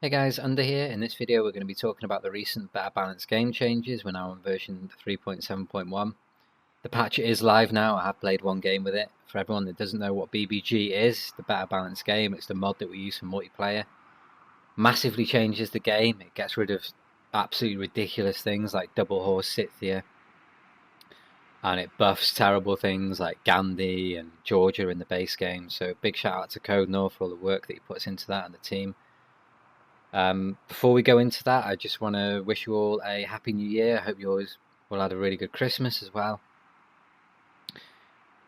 Hey guys, Under here. In this video we're going to be talking about the recent Better Balance game changes. We're now on version 3.7.1. The patch is live now. I have played one game with it. For everyone that doesn't know what BBG is, the Better Balance game, it's the mod that we use for multiplayer. Massively changes the game. It gets rid of absolutely ridiculous things like double horse Scythia. And it buffs terrible things like Gandhi and Georgia in the base game. So big shout out to Code North for all the work that he puts into that and the team. Before we go into that, I just want to wish you all a happy new year. I hope you all will have a really good Christmas as well.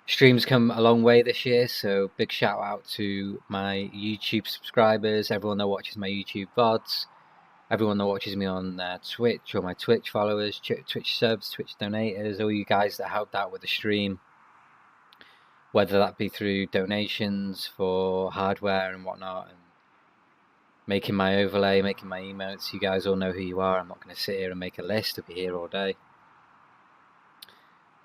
Streams come a long way this year, so big shout out to my YouTube subscribers, everyone that watches my YouTube VODs, everyone that watches me on Twitch, or my Twitch followers, Twitch subs, Twitch donators, all you guys that helped out with the stream, whether that be through donations for hardware and whatnot, and making my overlay, making my emotes. You guys all know who you are. I'm not going to sit here and make a list. I'll be here all day.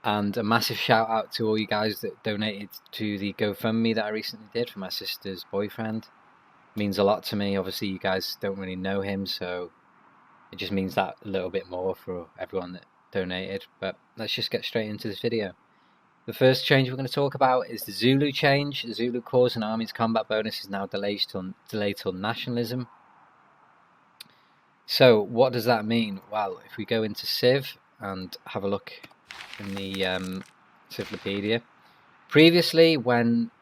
And a massive shout out to all you guys that donated to the GoFundMe that I recently did for my sister's boyfriend. It means a lot to me. Obviously you guys don't really know him, so it just means that a little bit more for everyone that donated. But let's just get straight into this video. The first change we're going to talk about is the Zulu change. The Zulu Corps and Army's combat bonus is now delayed till nationalism. So what does that mean? Well, if we go into Civ and have a look in the Civlopedia, previously when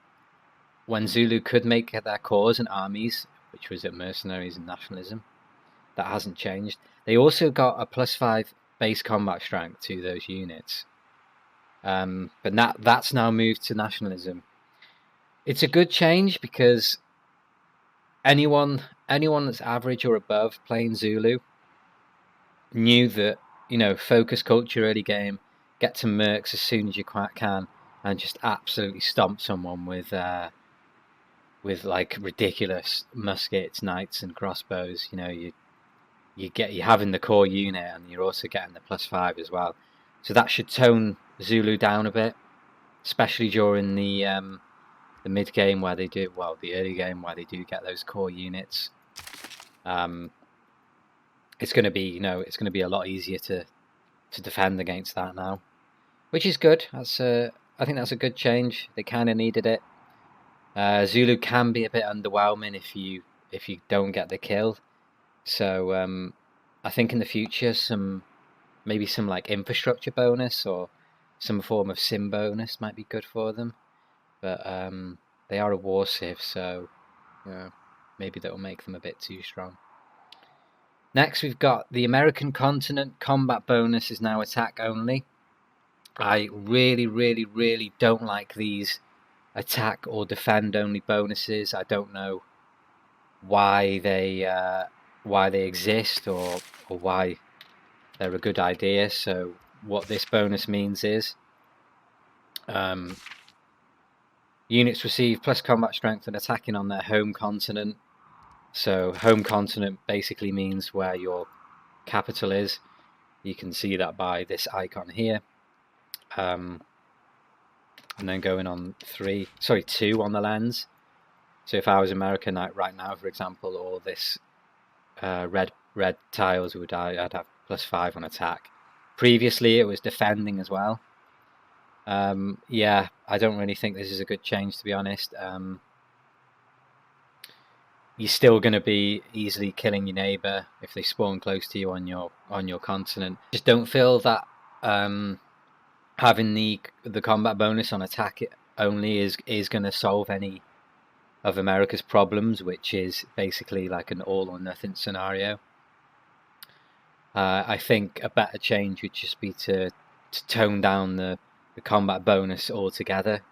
Zulu could make their corps and armies, which was at mercenaries and nationalism, that hasn't changed. They also got a +5 base combat strength to those units. But that's now moved to nationalism. It's a good change because anyone that's average or above playing Zulu knew that, focus culture early game, get to mercs as soon as you can, and just absolutely stomp someone with like ridiculous muskets, knights, and crossbows. You're having the core unit, and you're also getting the +5 as well. So that should tone Zulu down a bit, especially during the mid game where they do, well, the early game where they do get those core units. It's going to be, it's going to be a lot easier to defend against that now, which is good. I think that's a good change. They kind of needed it. Zulu can be a bit underwhelming if you don't get the kill. So I think in the future maybe some like infrastructure bonus or some form of sim bonus might be good for them. But they are a war civ, so maybe that will make them a bit too strong. Next, we've got the American continent combat bonus is now attack only. I really, really, really don't like these attack or defend only bonuses. I don't know why they exist or why they're a good idea. So what this bonus means is units receive plus combat strength and attacking on their home continent. So home continent basically means where your capital is. You can see that by this icon here. And then going on 2 on the lens. So if I was American right now, for example, all this red tiles I'd have +5 on attack. Previously it was defending as well. Yeah, I don't really think this is a good change, to be honest. You're still going to be easily killing your neighbor if they spawn close to you on your continent. Just don't feel that having the combat bonus on attack only is going to solve any of America's problems, which is basically like an all or nothing scenario. I think a better change would just be to tone down the combat bonus altogether.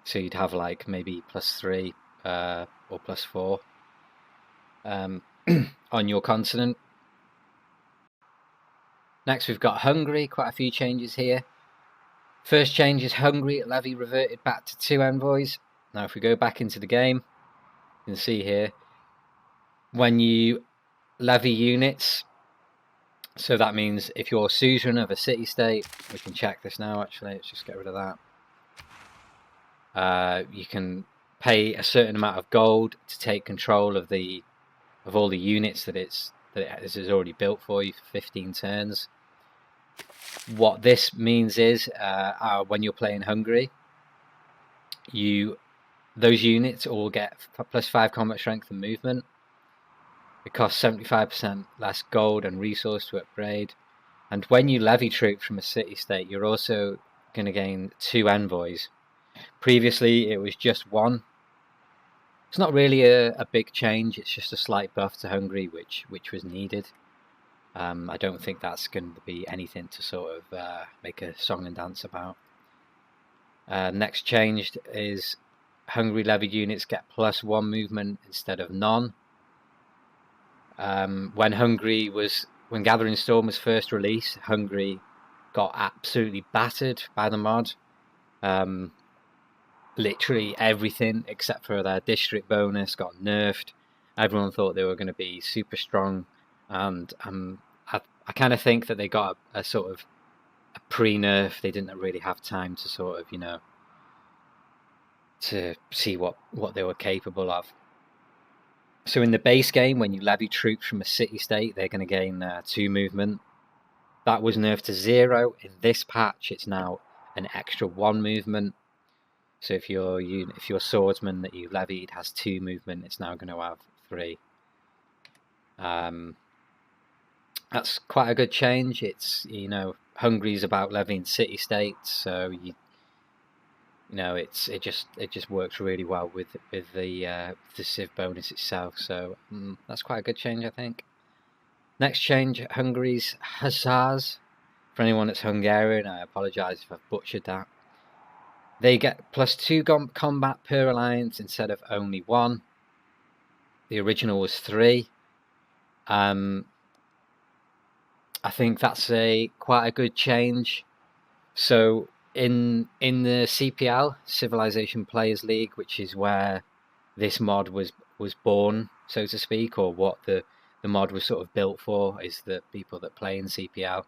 So you'd have like maybe +3 or +4 on your continent. Next, we've got Hungary. Quite a few changes here. First change is Hungary levy reverted back to 2 envoys. Now, if we go back into the game, you can see here when you levy units. So that means if you're suzerain of a city-state, we can check this now actually, let's just get rid of that. You can pay a certain amount of gold to take control of the of all the units that it has already built for you for 15 turns. What this means is when you're playing Hungary, those units all get +5 combat strength and movement. It costs 75% less gold and resource to upgrade. And when you levy troops from a city-state, you're also going to gain 2 envoys. Previously, it was just 1. It's not really a big change. It's just a slight buff to Hungary, which was needed. I don't think that's going to be anything to sort of make a song and dance about. Next changed is Hungary levied units get +1 movement instead of none. When Gathering Storm was first released, Hungary got absolutely battered by the mod. Literally everything except for their district bonus got nerfed. Everyone thought they were going to be super strong, and I kind of think that they got a sort of a pre-nerf. They didn't really have time to sort of, to see what they were capable of. So in the base game, when you levy troops from a city-state, they're going to gain 2 movement. That was nerfed to 0. In this patch, it's now an extra 1 movement. So if your swordsman that you levied has 2 movement, it's now going to have 3. That's quite a good change. It's, Hungary's about levying city-states, so it just works really well with the Civ bonus itself. So that's quite a good change, I think. Next change, Hungary's Hussars. For anyone that's Hungarian, I apologise if I've butchered that. They get +2 combat per alliance instead of only 1. The original was 3. I think that's quite a good change. So in the CPL, Civilization Players League, which is where this mod was born, so to speak, or what the mod was sort of built for, is the people that play in CPL.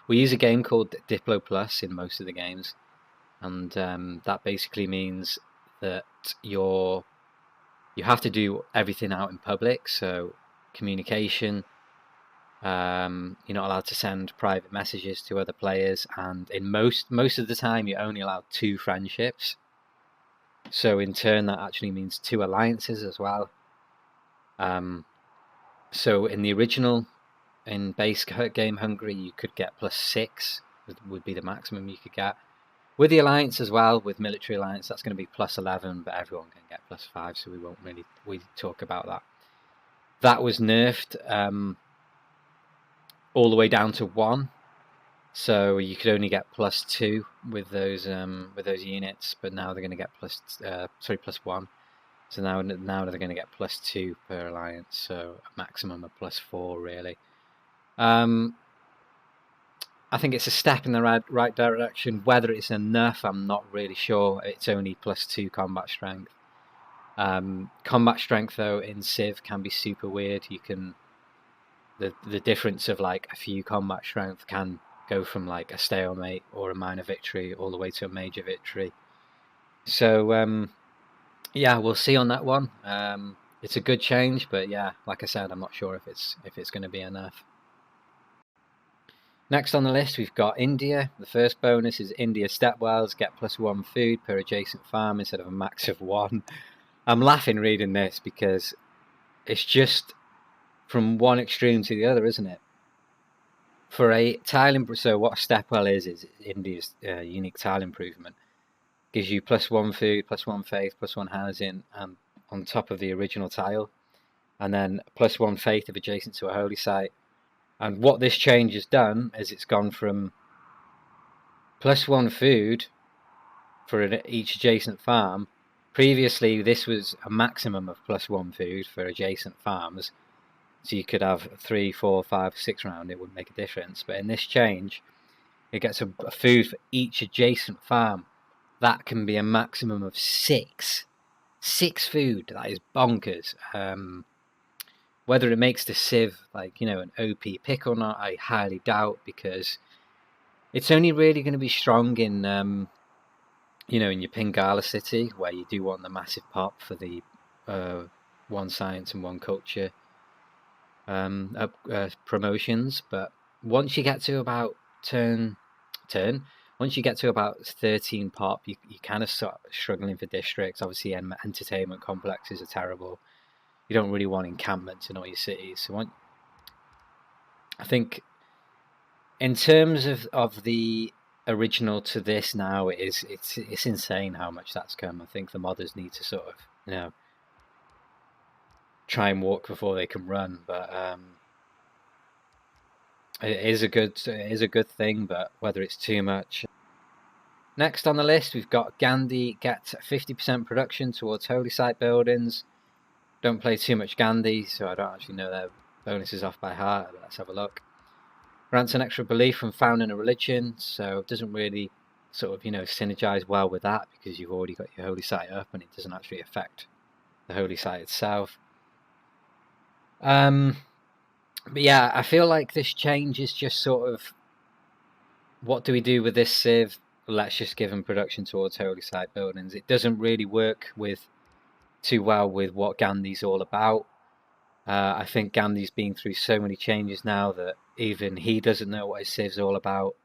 We use a game called Diplo Plus in most of the games, and that basically means that you have to do everything out in public. So communication, you're not allowed to send private messages to other players, and in most of the time you're only allowed 2 friendships. So in turn that actually means 2 alliances as well. So in the original, in base game Hungary, you could get +6 would be the maximum you could get. With the alliance as well, with military alliance, that's going to be +11, but everyone can get +5, so we won't really talk about that. That was nerfed all the way down to 1, so you could only get +2 with those units, but now they're going to get +1. So now they're going to get +2 per alliance, so a maximum of +4 really. I think it's a step in the right direction. Whether it's enough, I'm not really sure. It's only +2 combat strength. Combat strength though in Civ can be super weird. You can the difference of like a few combat strength can go from like a stalemate or a minor victory all the way to a major victory. So yeah, we'll see on that one. It's a good change, but yeah, like I said, I'm not sure if it's going to be enough. Next on the list, we've got India. The first bonus is India stepwells get +1 food per adjacent farm instead of a max of 1. I'm laughing reading this because it's just from one extreme to the other, isn't it? For a tile so what a stepwell is India's unique tile improvement. Gives you +1 food, +1 faith, +1 housing, and on top of the original tile, and then +1 faith if adjacent to a holy site. And what this change has done is it's gone from +1 food for each adjacent farm. Previously, this was a maximum of +1 food for adjacent farms. So you could have 3, 4, 5, 6 round, it wouldn't make a difference. But in this change, it gets a food for each adjacent farm. That can be a maximum of 6. 6 food, that is bonkers. Whether it makes the Civ an OP pick or not, I highly doubt, because it's only really going to be strong in in your Pingala city, where you do want the massive pop for the 1 science and 1 culture promotions. But once you get to about once you get to about 13 pop, you kind of start struggling for districts. Obviously, entertainment complexes are terrible. You don't really want encampments in all your cities. So I think in terms of the original to this now, it's insane how much that's come. I think the modders need to sort of, try and walk before they can run. But it is a good thing, but whether it's too much. Next on the list, we've got Gandhi gets 50% production towards holy site buildings. Don't play too much Gandhi, so I don't actually know their bonuses off by heart. But let's have a look. Grants an extra belief from founding a religion, so it doesn't really sort of, synergize well with that because you've already got your holy site up and it doesn't actually affect the holy site itself. But yeah, I feel like this change is just sort of, what do we do with this Civ? Let's just give them production towards holy site buildings. It doesn't really work too well with what Gandhi's all about. I think Gandhi's been through so many changes now that even he doesn't know what his Civ's all about.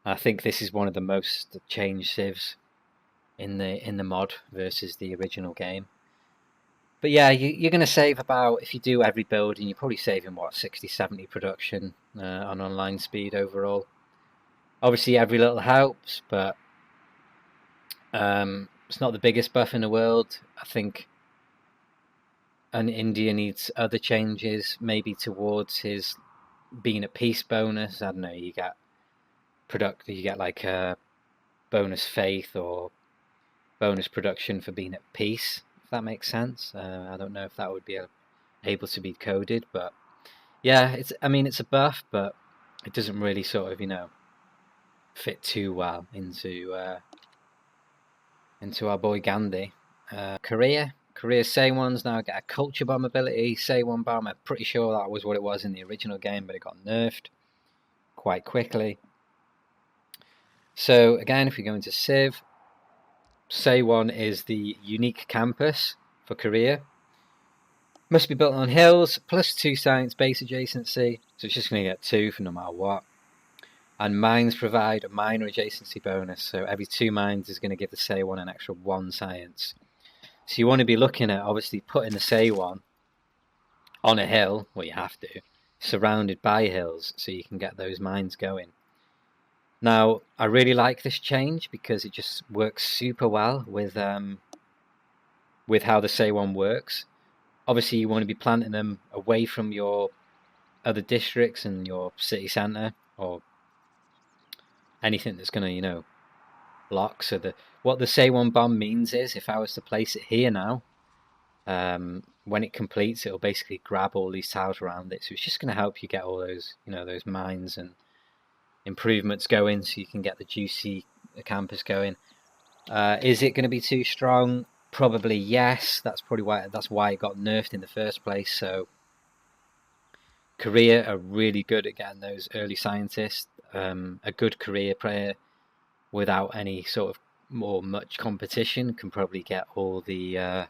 I think this is one of the most changed Civs in the mod versus the original game. But yeah, you're going to save about, if you do every build, and you're probably saving, 60-70 production on online speed overall. Obviously, every little helps, but it's not the biggest buff in the world. I think India needs other changes, maybe towards his being a peace bonus. I don't know, you get like a bonus faith or bonus production for being at peace, if that makes sense. I don't know if that would be able to be coded, but yeah, it's a buff, but it doesn't really sort of, fit too well into our boy Gandhi. Korea Seowon's now get a culture bomb ability. Seowon bomb, I'm pretty sure that was what it was in the original game, but it got nerfed quite quickly. So again, if we go into Civ, Seowon is the unique campus for Korea. Must be built on hills, +2 science base adjacency, so it's just going to get 2 for no matter what. And mines provide a minor adjacency bonus, so every 2 mines is going to give the Seowon an extra 1 science. So you want to be looking at, obviously, putting the Seowon on a hill, well, you have to, surrounded by hills, so you can get those mines going. Now, I really like this change because it just works super well with how the Seowon works. Obviously, you want to be planting them away from your other districts and your city centre, or anything that's going to, block. So what the Seowon bomb means is, if I was to place it here now, when it completes, it'll basically grab all these tiles around it. So it's just going to help you get all those, those mines and improvements going, so you can get the juicy campus going. Is it going to be too strong? Probably yes. That's why it got nerfed in the first place. So Korea are really good at getting those early scientists. A good Korea player without any sort of much competition can probably get all the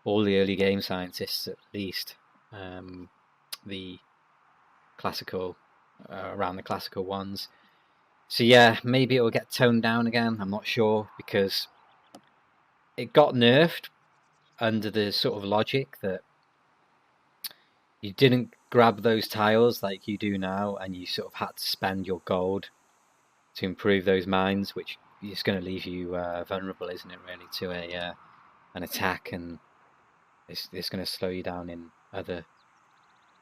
early game scientists, at least the classical around the classical ones. So yeah, maybe it will get toned down again. I'm not sure, because it got nerfed under the sort of logic that you didn't grab those tiles like you do now, and you sort of had to spend your gold to improve those mines, which is going to leave you vulnerable, isn't it, really, to an attack, and it's going to slow you down in other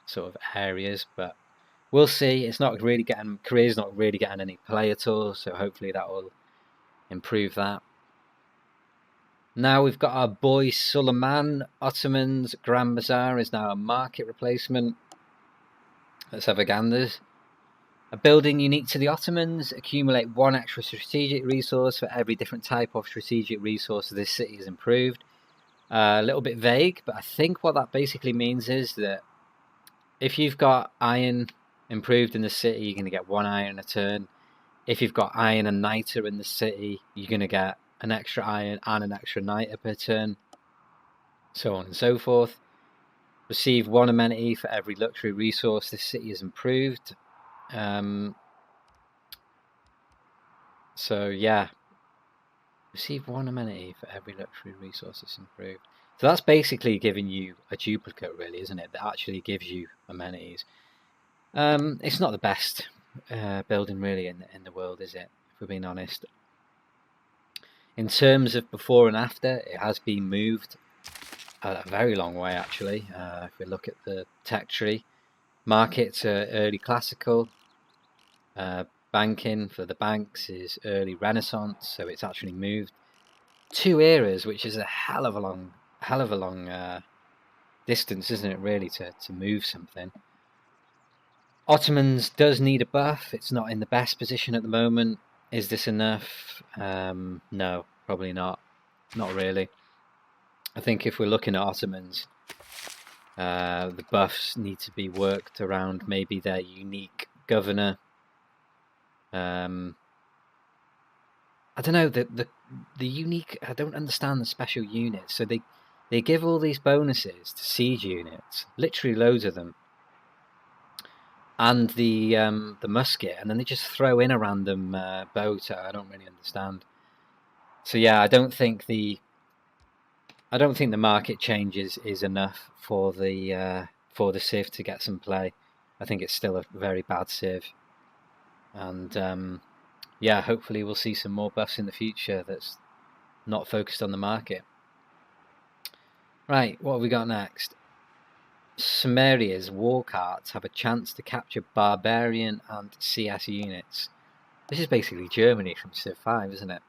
sort of areas. But we'll see. Korea's not really getting any play at all, so hopefully that will improve that. Now we've got our boy Suleiman. Ottoman's Grand Bazaar is now a market replacement. Let's have a ganders. A building unique to the Ottomans. Accumulate 1 extra strategic resource for every different type of strategic resource this city is improved. A little bit vague, but I think what that basically means is that if you've got iron improved in the city, you're going to get 1 iron a turn. If you've got iron and niter in the city, you're going to get an extra iron and an extra niter per turn. so on and so forth. Receive 1 amenity for every luxury resource this city has improved. So yeah, receive 1 amenity for every luxury resource that's improved. So that's basically giving you a duplicate, really, isn't it? That actually gives you amenities. It's not the best building really in the world, is it? If we're being honest. In terms of before and after, it has been moved a very long way, actually. If we look at the tech tree, markets are early classical. Banking for the banks is early Renaissance, so it's actually moved 2 eras, which is a hell of a long distance, isn't it? Really, to move something. Ottomans does need a buff. It's not in the best position at the moment. Is this enough? No, probably not. Not really. I think if we're looking at Ottomans, the buffs need to be worked around maybe their unique governor. I don't know, the unique. I don't understand the special units. So they give all these bonuses to siege units, literally loads of them, and the musket, and then they just throw in a random bow. I don't really understand. So yeah, I don't think the market change is enough for the Civ to get some play. I think it's still a very bad Civ, and yeah, hopefully we'll see some more buffs in the future that's not focused on the market. Right, what have we got next? Sumeria's war carts have a chance to capture barbarian and CS units. This is basically Germany from Civ V, isn't it?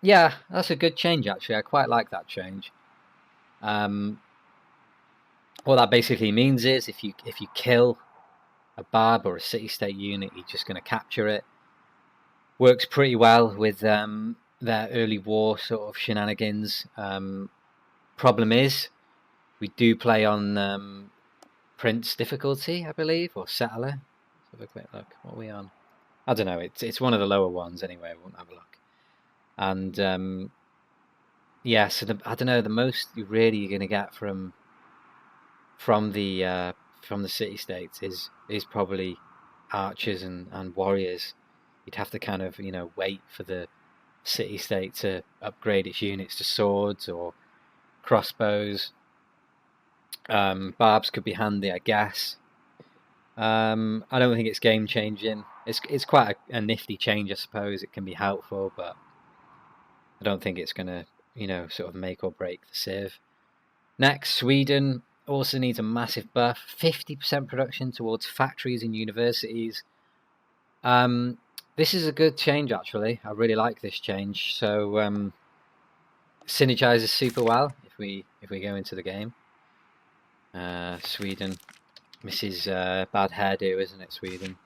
Yeah, that's a good change actually. I quite like that change. What that basically means is if you kill a barb or a city-state unit, you're just going to capture it. Works pretty well with their early war sort of shenanigans. Problem is, we do play on Prince difficulty, I believe, or Settler. Let's have a quick look. What are we on? I don't know. It's one of the lower ones anyway. I won't have a look. And yeah, so I don't know. The most you're going to get from the city-states is probably archers and warriors. You'd have to kind of wait for the city-state to upgrade its units to swords or crossbows. Barbs could be handy, I guess. I don't think it's game changing. It's quite a nifty change, I suppose. It can be helpful, but I don't think it's going to sort of make or break the Civ. Next, Sweden also needs a massive buff. 50% production towards factories and universities. This is a good change, actually. I really like this change. So synergizes super well if we go into the game. Sweden, Mrs. Bad Hairdo, isn't it? Sweden.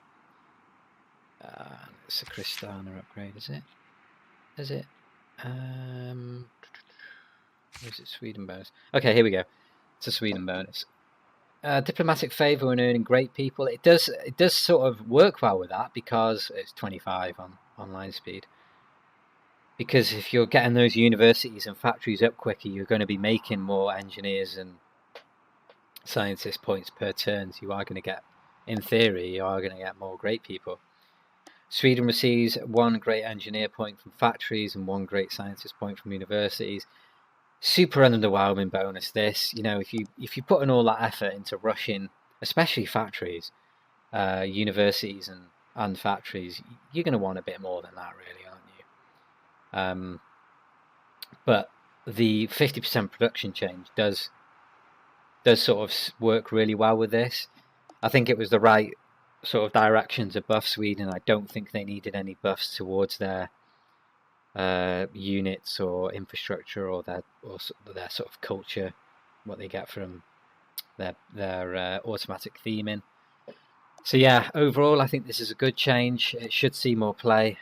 It's a Kristana upgrade, is it? Is it? Is it Sweden bonus? Okay, here we go. It's a Sweden bonus. Diplomatic favour when earning great people. It does sort of work well with that because it's 25 on online speed. Because if you're getting those universities and factories up quicker, you're going to be making more engineers and scientist points per turn. So you are going to get, in theory, you are going to get more great people. Sweden receives 1 great engineer point from factories and 1 great scientist point from universities. Super underwhelming bonus. This, if you put in all that effort into rushing, especially factories, universities and factories, you're going to want a bit more than that, really, aren't you? But the 50% production change does sort of work really well with this. I think it was the right sort of direction to buff Sweden. I don't think they needed any buffs towards their units or infrastructure or their sort of culture, what they get from their automatic theming. So yeah, overall I think this is a good change. It should see more play.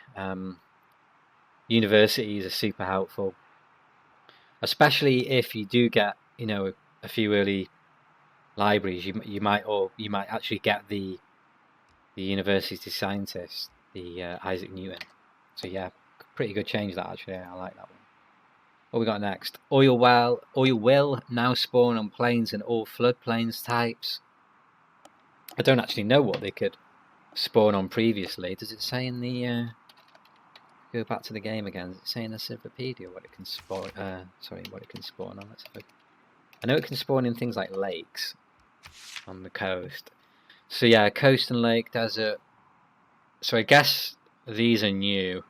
Universities are super helpful, especially if you do get a few early libraries. You might actually get the university scientist, the Isaac Newton. So yeah, pretty good change that actually. I like that one. What we got next? Oil will now spawn on plains and all floodplains types. I don't actually know what they could spawn on previously. Does it say in the go back to the game again? Does it say in the Civipedia what it can spawn? What it can spawn on? Let's look. I know it can spawn in things like lakes on the coast. So yeah, coast and lake, desert. So I guess these are new.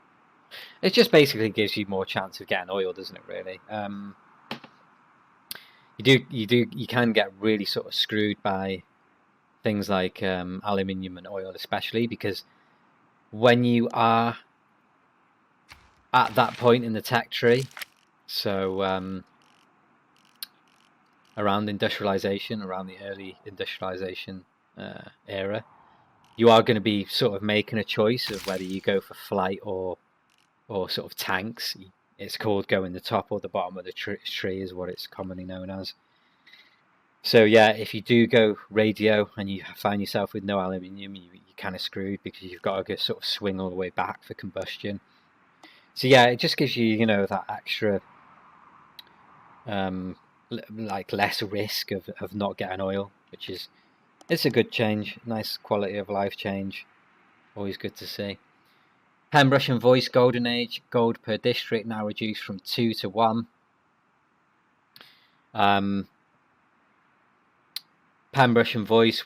It just basically gives you more chance of getting oil, doesn't it? Really. You can get really sort of screwed by things like aluminium and oil, especially because when you are at that point in the tech tree, so around industrialization, around the early industrialization era, you are going to be sort of making a choice of whether you go for flight or sort of tanks. It's called going the top or the bottom of the tree is what it's commonly known as. So yeah, if you do go radio and you find yourself with no aluminium, you're kind of screwed because you've got to go sort of swing all the way back for combustion. So yeah, it just gives you, that extra, like less risk of not getting oil, which it's a good change, nice quality of life change, always good to see. Pembrush and Voice Golden Age, gold per district now reduced from 2 to 1. Pembrush and Voice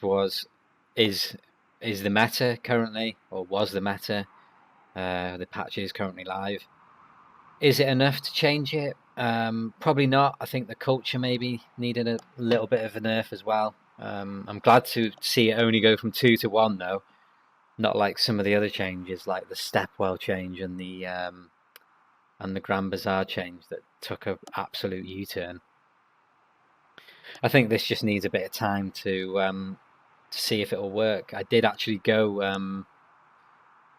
is the meta currently, or was the meta. The patch is currently live. Is it enough to change it? Probably not. I think the culture maybe needed a little bit of a nerf as well. I'm glad to see it only go from 2 to 1 though. Not like some of the other changes, like the Stepwell change and the Grand Bazaar change that took an absolute U-turn. I think this just needs a bit of time to see if it'll work. I did actually go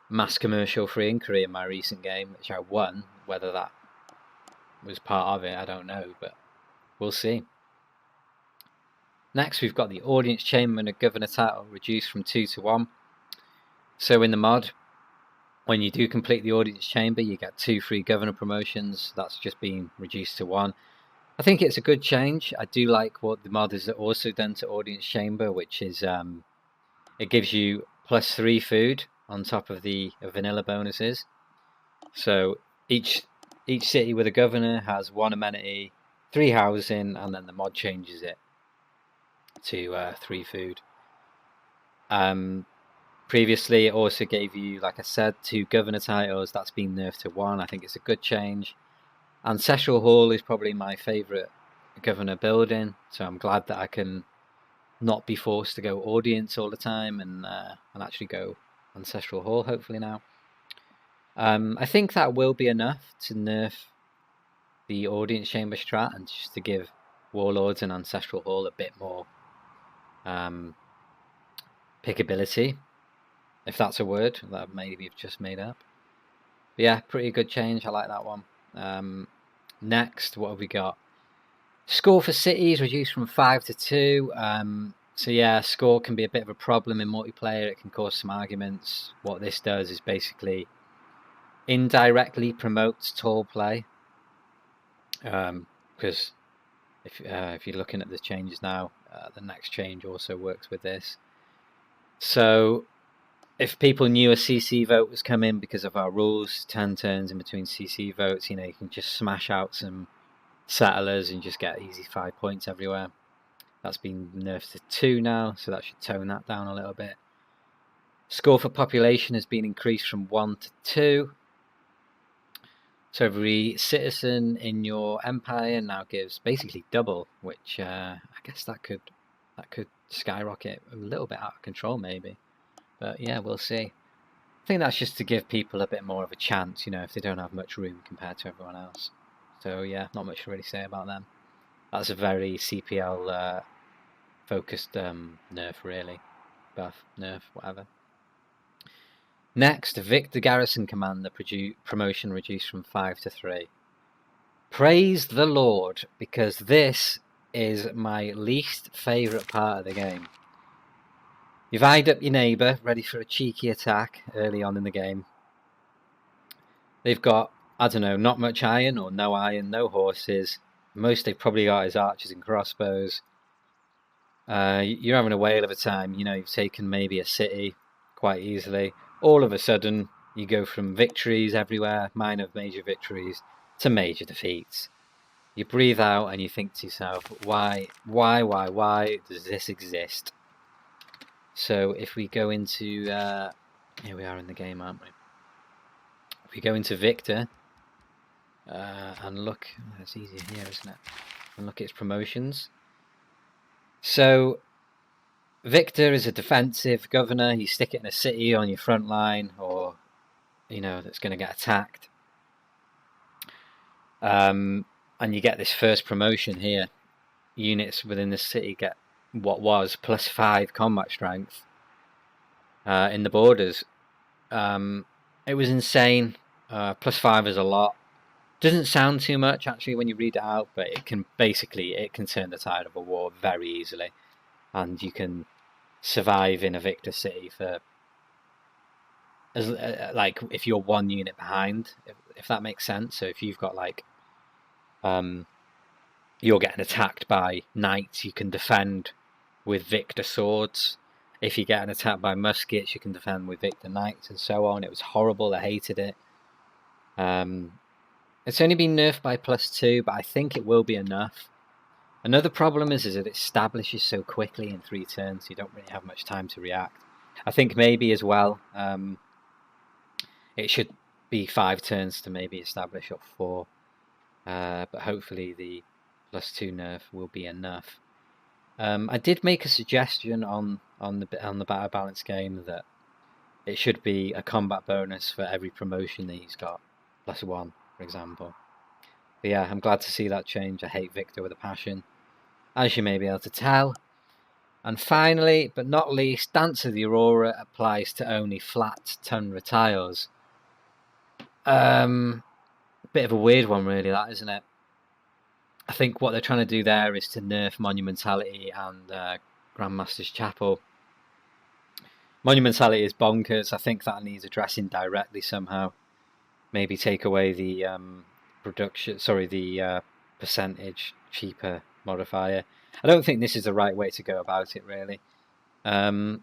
mass commercial free inquiry in my recent game, which I won. Whether that was part of it, I don't know, but we'll see. Next, we've got the Audience Chamber and a Governor title reduced from 2 to 1. So in the mod, when you do complete the Audience Chamber, you get 2 free Governor promotions. That's just been reduced to 1. I think it's a good change. I do like what the mod has also done to Audience Chamber, which is it gives you +3 food on top of the vanilla bonuses. So each city with a governor has 1 amenity, 3 housing, and then the mod changes it to 3 food. Previously, it also gave you, like I said, 2 governor titles. That's been nerfed to 1. I think it's a good change. Ancestral Hall is probably my favourite governor building, so I'm glad that I can not be forced to go audience all the time and actually go Ancestral Hall hopefully now. I think that will be enough to nerf the Audience Chamber strat and just to give Warlords and Ancestral Hall a bit more pickability, if that's a word that maybe I've just made up. But yeah, pretty good change. I like that one. Next, what have we got? Score for cities reduced from 5 to 2. So yeah, score can be a bit of a problem in multiplayer. It can cause some arguments. What this does is basically indirectly promotes tall play. Because if you're looking at the changes now, the next change also works with this. So if people knew a CC vote was coming because of our rules, 10 turns in between CC votes, you can just smash out some settlers and just get easy 5 points everywhere. That's been nerfed to 2 now, so that should tone that down a little bit. Score for population has been increased from 1 to 2. So every citizen in your empire now gives basically double, which I guess that could skyrocket a little bit out of control maybe. But yeah, we'll see. I think that's just to give people a bit more of a chance, if they don't have much room compared to everyone else. So yeah, not much to really say about them. That's a very CPL focused nerf really. Buff, nerf, whatever. Next, Victor Garrison Commander promotion reduced from 5 to 3. Praise the Lord, because this is my least favourite part of the game. You've eyed up your neighbour, ready for a cheeky attack early on in the game. They've got I don't know, not much iron or no iron, no horses. Most they've probably got is archers and crossbows. You're having a whale of a time. You know, you've taken maybe a city quite easily. All of a sudden, you go from victories everywhere, minor, major victories, to major defeats. You breathe out and you think to yourself, why does this exist? So if we go into, here we are in the game, aren't we? If we go into Victor, and look, it's easier here, isn't it? And look at his promotions. So Victor is a defensive governor. You stick it in a city on your front line, or you know that's going to get attacked. And you get this first promotion here. Units within the city get what was +5 combat strength in the borders. It was insane. +5 is a lot. Doesn't sound too much actually when you read it out, but it can turn the tide of a war very easily, and you can survive in a victor city for as like if you're one unit behind, if that makes sense. So if you've got like you're getting attacked by knights, you can defend with victor swords. If you're getting attacked by muskets, you can defend with victor knights, and so on. It was horrible. I hated it. It's only been nerfed by +2, but I think it will be enough. Another problem is it establishes so quickly in 3 turns, you don't really have much time to react. I think maybe as well, it should be 5 turns to maybe establish, or 4. But hopefully the +2 nerf will be enough. I did make a suggestion on the battle balance game that it should be a combat bonus for every promotion that he's got, +1, for example. But yeah, I'm glad to see that change. I hate Victor with a passion, as you may be able to tell. And finally, but not least, Dance of the Aurora applies to only flat tundra tiles. Bit of a weird one really, that, isn't it? I think what they're trying to do there is to nerf Monumentality and Grandmaster's Chapel. Monumentality is bonkers. I think that needs addressing directly somehow. Maybe take away the percentage cheaper modifier. I don't think this is the right way to go about it, really. It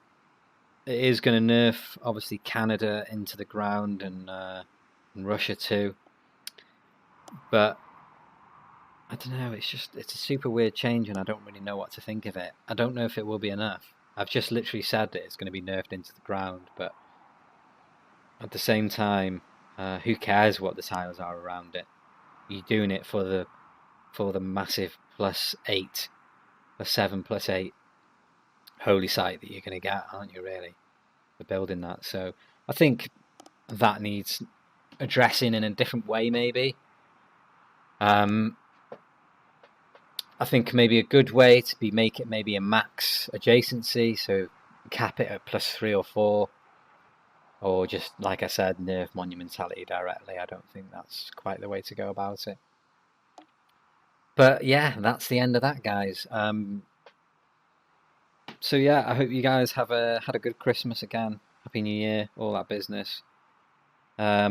is going to nerf, obviously, Canada into the ground, and Russia too. But I don't know, it's a super weird change, and I don't really know what to think of it. I don't know if it will be enough. I've just literally said that it's going to be nerfed into the ground, but at the same time, who cares what the tiles are around it? You're doing it for the massive +8, +7, +8 holy site that you're going to get, aren't you, really, for building that? So I think that needs addressing in a different way, maybe. I think maybe a good way to make it maybe a max adjacency, so cap it at +3 or 4, or just, like I said, nerf Monumentality directly. I don't think that's quite the way to go about it. But yeah, that's the end of that, guys. So yeah, I hope you guys had a good Christmas again. Happy New Year, all that business. I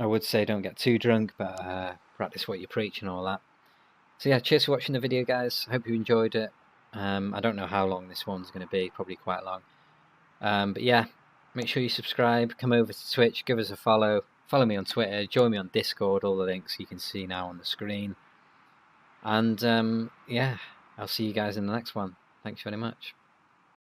would say don't get too drunk, but practice what you preach and all that. So yeah, cheers for watching the video, guys. I hope you enjoyed it. I don't know how long this one's going to be, probably quite long. But yeah, make sure you subscribe, come over to Twitch, give us a follow me on Twitter, join me on Discord, all the links you can see now on the screen. And yeah, I'll see you guys in the next one. Thanks very much.